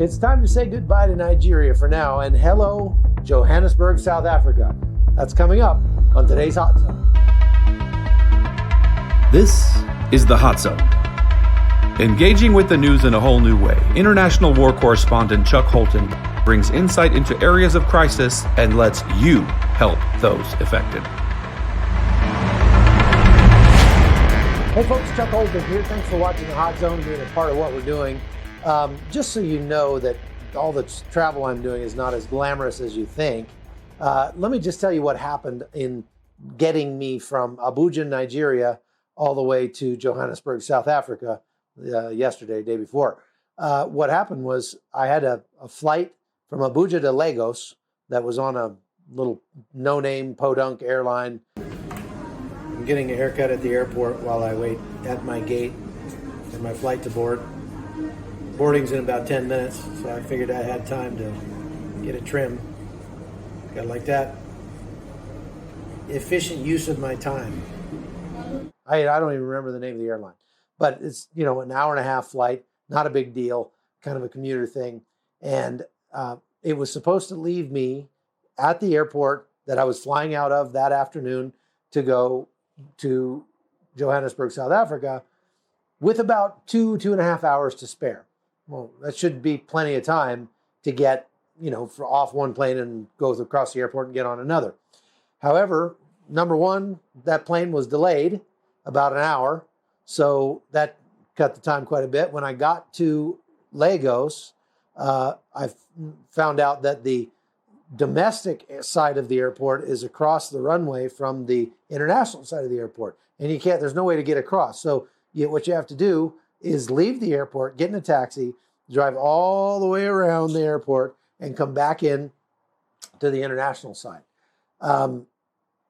It's time to say goodbye to Nigeria for now, and hello, Johannesburg, South Africa. That's coming up on today's Hot Zone. This is the Hot Zone. Engaging with the news in a whole new way, international war correspondent Chuck Holton brings insight into areas of crisis and lets you help those affected. Hey folks, Chuck Holton here. Thanks for watching the Hot Zone, being a part of what we're doing. Just so you know that all the travel I'm doing is not as glamorous as you think, let me just tell you what happened in getting me from Abuja, Nigeria, all the way to Johannesburg, South Africa, yesterday, day before. What happened was I had a flight from Abuja to Lagos that was on a little no-name podunk airline. I'm getting a haircut at the airport while I wait at my gate for my flight to board. Boarding's in about 10 minutes, so I figured I had time to get it trimmed. Got like that. Efficient use of my time. I don't even remember the name of the airline, but it's, an hour and a half flight, not a big deal, kind of a commuter thing. And it was supposed to leave me at the airport that I was flying out of that afternoon to go to Johannesburg, South Africa, with about 2.5 hours to spare. Well, that should be plenty of time to get, off one plane and go across the airport and get on another. However, number one, that plane was delayed about an hour, so that cut the time quite a bit. When I got to Lagos, I found out that the domestic side of the airport is across the runway from the international side of the airport, and there's no way to get across. So what you have to do is leave the airport, get in a taxi, drive all the way around the airport, and come back in to the international side.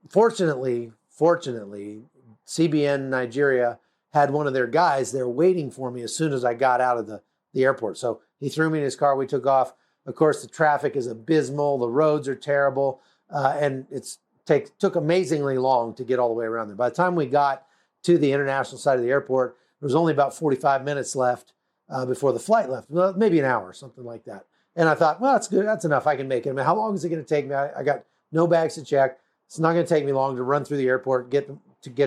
Fortunately, CBN Nigeria had one of their guys there waiting for me as soon as I got out of the airport. So he threw me in his car. We took off. Of course, the traffic is abysmal. The roads are terrible. And took amazingly long to get all the way around there. By the time we got to the international side of the airport, there was only about 45 minutes left before the flight left. Well, maybe an hour, something like that. And I thought, well, that's good. That's enough. I can make it. I mean, how long is it going to take me? I got no bags to check. It's not going to take me long to run through the airport, get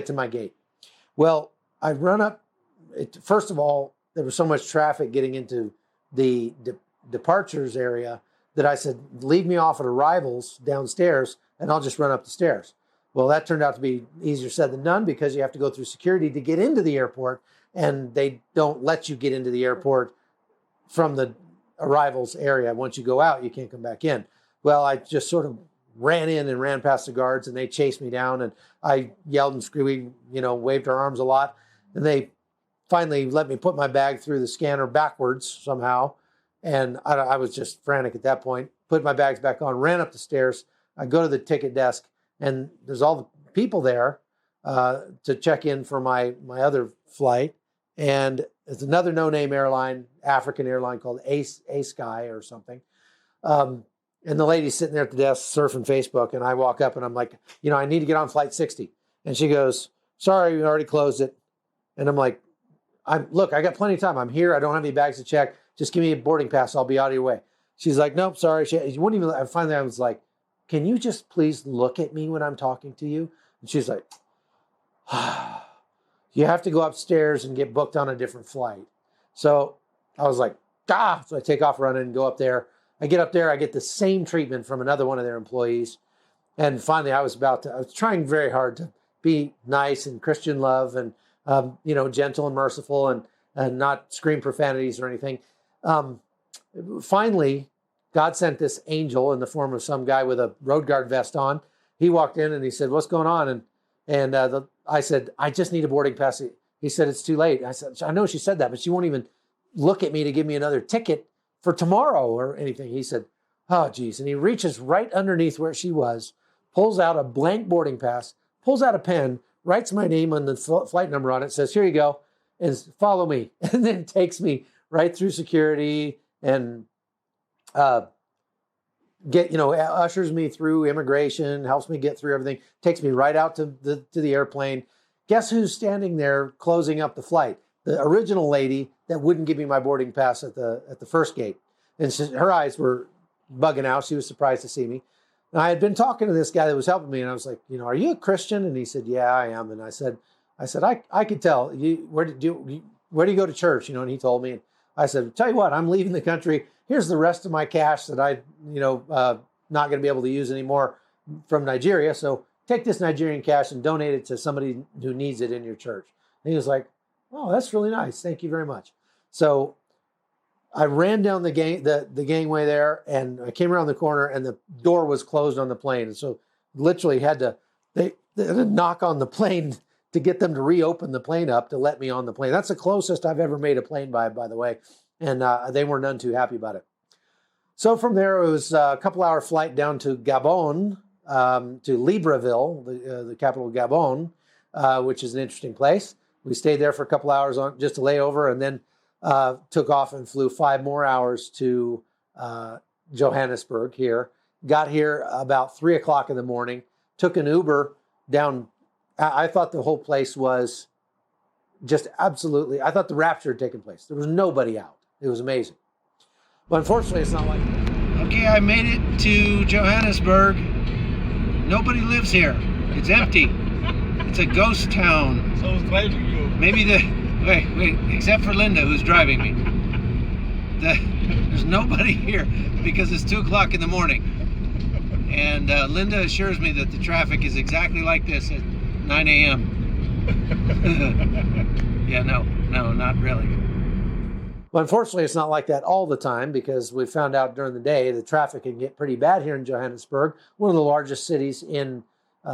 to my gate. Well, I run up. First of all, there was so much traffic getting into the departures area that I said, leave me off at arrivals downstairs and I'll just run up the stairs. Well, that turned out to be easier said than done because you have to go through security to get into the airport, and they don't let you get into the airport from the arrivals area. Once you go out, you can't come back in. Well, I just sort of ran in and ran past the guards, and they chased me down, and I yelled and screamed, waved our arms a lot, and they finally let me put my bag through the scanner backwards somehow. And I was just frantic at that point, put my bags back on, ran up the stairs. I go to the ticket desk, and there's all the people there to check in for my other flight. And it's another no-name airline, African airline called A-Sky or something. And the lady's sitting there at the desk surfing Facebook, and I walk up and I'm like, I need to get on flight 60. And she goes, sorry, we already closed it. And I'm like, look, I got plenty of time. I'm here. I don't have any bags to check. Just give me a boarding pass. I'll be out of your way. She's like, nope, sorry. She wouldn't even, finally I was like, can you just please look at me when I'm talking to you? And she's like, you have to go upstairs and get booked on a different flight. So I was like, so I take off running and go up there. I get up there, I get the same treatment from another one of their employees. And finally I was trying very hard to be nice and Christian love and, gentle and merciful and not scream profanities or anything. Finally, God sent this angel in the form of some guy with a road guard vest on. He walked in and he said, what's going on? And I said, I just need a boarding pass. He said, it's too late. I said, I know she said that, but she won't even look at me to give me another ticket for tomorrow or anything. He said, oh, geez. And he reaches right underneath where she was, pulls out a blank boarding pass, pulls out a pen, writes my name and the flight number on it, says, here you go, and follow me. And then takes me right through security and ushers me through immigration, helps me get through everything, takes me right out to the airplane. Guess who's standing there closing up the flight? The original lady that wouldn't give me my boarding pass at the first gate. And her eyes were bugging out. She was surprised to see me. And I had been talking to this guy that was helping me, and I was like, are you a Christian? And he said, yeah, I am. And I said, I could tell. Where do you go to church? And he told me. And I said, tell you what, I'm leaving the country. Here's the rest of my cash that I, not going to be able to use anymore from Nigeria. So take this Nigerian cash and donate it to somebody who needs it in your church. And he was like, oh, that's really nice. Thank you very much. So I ran down the gangway there, and I came around the corner, and the door was closed on the plane. And so literally they had to knock on the plane to get them to reopen the plane up to let me on the plane. That's the closest I've ever made a plane by the way. And they were none too happy about it. So from there, it was a couple-hour flight down to Gabon, to Libreville, the capital of Gabon, which is an interesting place. We stayed there for a couple hours just to lay over, and then took off and flew 5 more hours to Johannesburg here. Got here about 3 o'clock in the morning, took an Uber down. I thought the whole place was just absolutely, I thought the rapture had taken place. There was nobody out. It was amazing. But unfortunately, it's not like that. Okay, I made it to Johannesburg. Nobody lives here. It's empty. It's a ghost town. Someone's driving you. Maybe wait, except for Linda, who's driving me. There's nobody here because it's 2 o'clock in the morning. And Linda assures me that the traffic is exactly like this at 9 a.m. Yeah, no, not really. Well, unfortunately, it's not like that all the time, because we found out during the day the traffic can get pretty bad here in Johannesburg, one of the largest cities in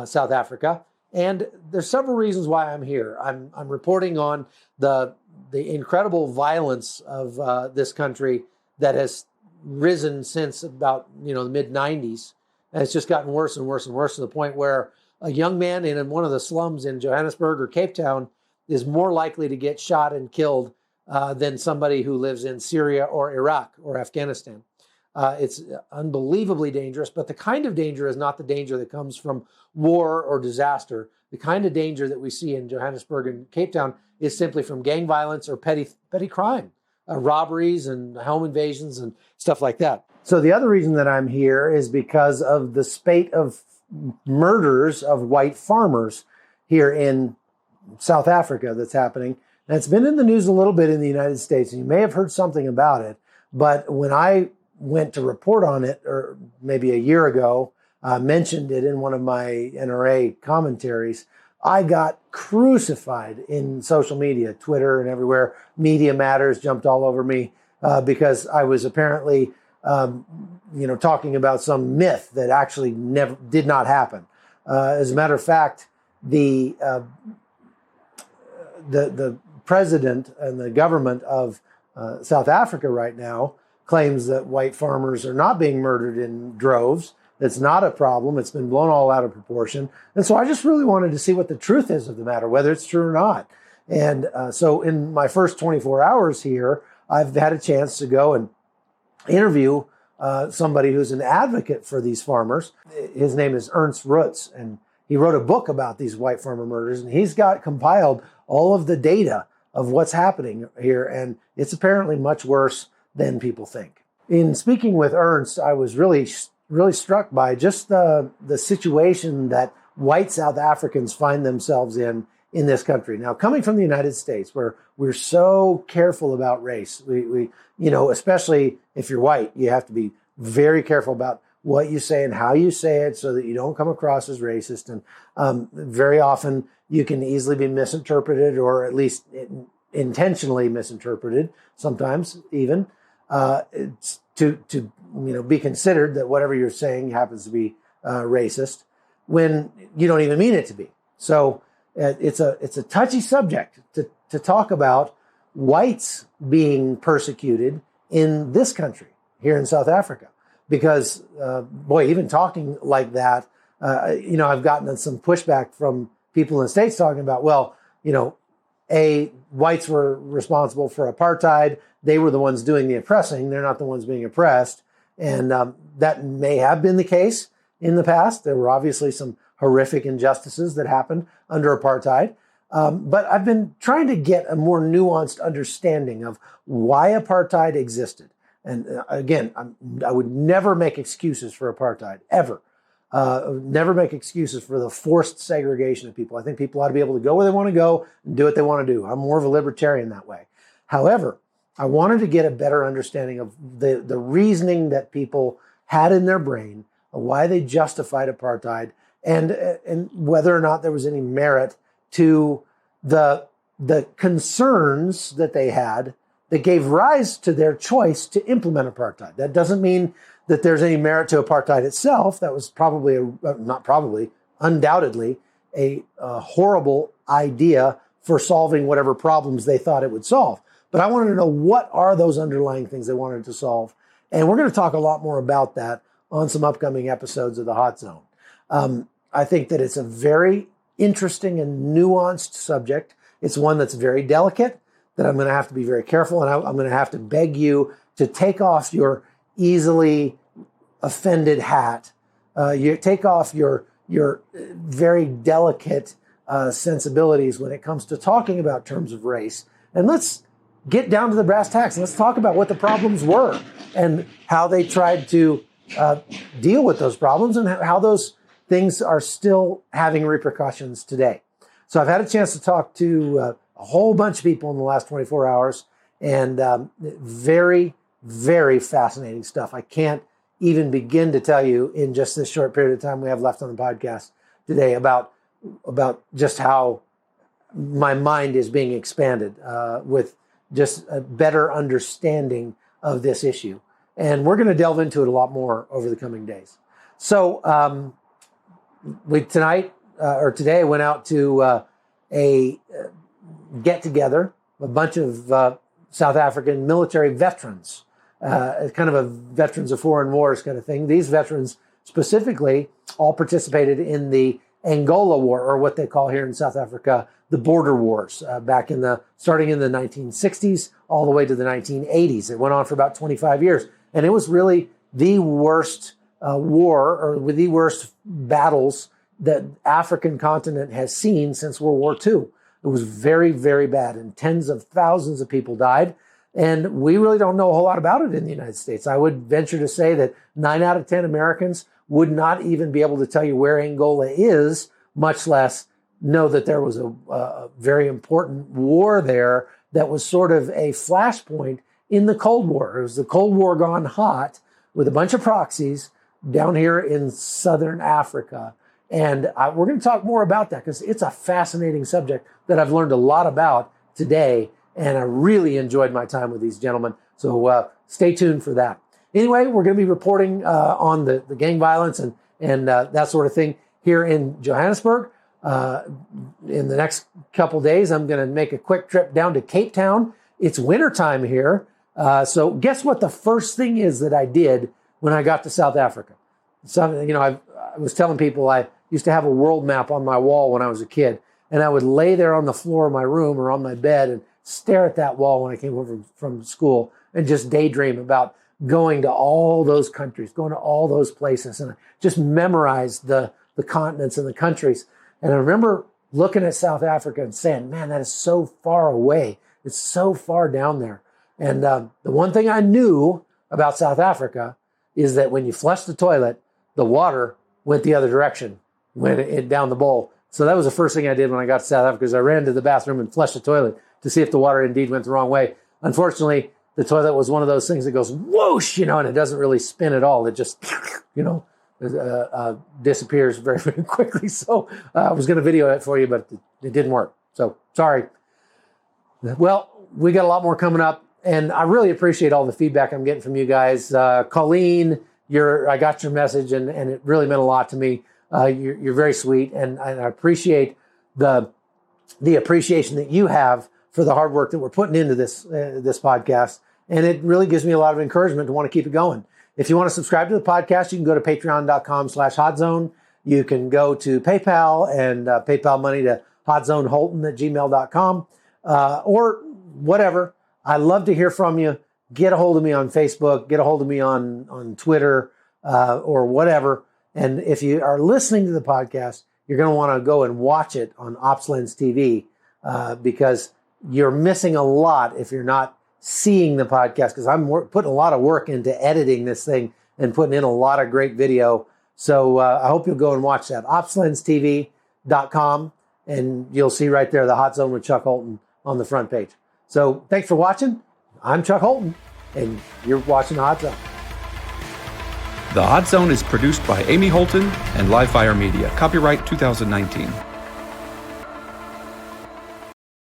South Africa. And there's several reasons why I'm here. I'm reporting on the incredible violence of this country that has risen since about the mid-90s. And it's just gotten worse and worse and worse, to the point where a young man in one of the slums in Johannesburg or Cape Town is more likely to get shot and killed than somebody who lives in Syria or Iraq or Afghanistan. It's unbelievably dangerous, but the kind of danger is not the danger that comes from war or disaster. The kind of danger that we see in Johannesburg and Cape Town is simply from gang violence or petty crime, robberies and home invasions and stuff like that. So the other reason that I'm here is because of the spate of murders of white farmers here in South Africa that's happening. And it's been in the news a little bit in the United States, and you may have heard something about it. But when I went to report on it, or maybe a year ago, mentioned it in one of my NRA commentaries, I got crucified in social media, Twitter and everywhere. Media Matters jumped all over me because I was apparently, talking about some myth that actually did not happen. As a matter of fact, the president and the government of South Africa right now claims that white farmers are not being murdered in droves. It's not a problem. It's been blown all out of proportion. And so I just really wanted to see what the truth is of the matter, whether it's true or not. And so in my first 24 hours here, I've had a chance to go and interview somebody who's an advocate for these farmers. His name is Ernst Roots, and he wrote a book about these white farmer murders, and he's got compiled all of the data of what's happening here, and it's apparently much worse than people think. In speaking with Ernst, I was really struck by just the situation that white South Africans find themselves in this country. Now, coming from the United States, where we're so careful about race, we especially if you're white, you have to be very careful about what you say and how you say it so that you don't come across as racist. And very often you can easily be misinterpreted, or at least intentionally misinterpreted, sometimes even, to be considered that whatever you're saying happens to be racist when you don't even mean it to be. So it's a touchy subject to talk about whites being persecuted in this country, here in South Africa. Because, even talking like that, I've gotten some pushback from people in the States talking about, whites were responsible for apartheid. They were the ones doing the oppressing. They're not the ones being oppressed. And that may have been the case in the past. There were obviously some horrific injustices that happened under apartheid. But I've been trying to get a more nuanced understanding of why apartheid existed. And again, I would never make excuses for apartheid, ever. Never make excuses for the forced segregation of people. I think people ought to be able to go where they want to go and do what they want to do. I'm more of a libertarian that way. However, I wanted to get a better understanding of the reasoning that people had in their brain, of why they justified apartheid, and whether or not there was any merit to the concerns that they had that gave rise to their choice to implement apartheid. That doesn't mean that there's any merit to apartheid itself. That was undoubtedly a horrible idea for solving whatever problems they thought it would solve. But I wanted to know, what are those underlying things they wanted to solve? And we're going to talk a lot more about that on some upcoming episodes of the Hot Zone. I think that it's a very interesting and nuanced subject. It's one that's very delicate, that I'm going to have to be very careful, and I'm going to have to beg you to take off your easily offended hat. You take off your very delicate sensibilities when it comes to talking about terms of race, and let's get down to the brass tacks. And let's talk about what the problems were and how they tried to deal with those problems, and how those things are still having repercussions today. So I've had a chance to talk to a whole bunch of people in the last 24 hours, and very, very fascinating stuff. I can't even begin to tell you in just this short period of time we have left on the podcast today about just how my mind is being expanded with just a better understanding of this issue. And we're going to delve into it a lot more over the coming days. So today I went out to a get-together, a bunch of South African military veterans, kind of a veterans of foreign wars kind of thing. These veterans specifically all participated in the Angola War, or what they call here in South Africa, the border wars, starting in the 1960s all the way to the 1980s. It went on for about 25 years. And it was really the worst war, or the worst battles that African continent has seen since World War II. It was very, very bad, and tens of thousands of people died. And we really don't know a whole lot about it in the United States. I would venture to say that 9 out of 10 Americans would not even be able to tell you where Angola is, much less know that there was a very important war there that was sort of a flashpoint in the Cold War. It was the Cold War gone hot with a bunch of proxies down here in Southern Africa. And we're going to talk more about that, because it's a fascinating subject that I've learned a lot about today. And I really enjoyed my time with these gentlemen. So stay tuned for that. Anyway, we're going to be reporting on the gang violence and that sort of thing here in Johannesburg. In the next couple days, I'm going to make a quick trip down to Cape Town. It's wintertime here. So guess what the first thing is that I did when I got to South Africa? I was telling people I used to have a world map on my wall when I was a kid, and I would lay there on the floor of my room or on my bed and stare at that wall when I came home from school and just daydream about going to all those countries, going to all those places, and I just memorized the continents and the countries. And I remember looking at South Africa and saying, man, that is so far away. It's so far down there. And the one thing I knew about South Africa is that when you flush the toilet, the water went the other direction, went it down the bowl. So that was the first thing I did when I got to South Africa, is I ran to the bathroom and flushed the toilet to see if the water indeed went the wrong way. Unfortunately, the toilet was one of those things that goes whoosh, and it doesn't really spin at all. It just, disappears very, very quickly. So I was going to video it for you, but it didn't work. So sorry. Well, we got a lot more coming up, and I really appreciate all the feedback I'm getting from you guys. Colleen, I got your message, and it really meant a lot to me. You're very sweet, and I appreciate the appreciation that you have for the hard work that we're putting into this podcast. And it really gives me a lot of encouragement to want to keep it going. If you want to subscribe to the podcast, you can go to patreon.com/hotzone. You can go to PayPal and PayPal money to hotzoneholton@gmail.com or whatever. I love to hear from you. Get a hold of me on Facebook. Get a hold of me on Twitter or whatever. And if you are listening to the podcast, you're going to want to go and watch it on OpsLens TV because you're missing a lot if you're not seeing the podcast, because I'm putting a lot of work into editing this thing and putting in a lot of great video. So I hope you'll go and watch that. OpsLensTV.com, and you'll see right there the Hot Zone with Chuck Holton on the front page. So thanks for watching. I'm Chuck Holton, and you're watching the Hot Zone. The Hot Zone is produced by Amy Holton and Livefire Media. Copyright 2019.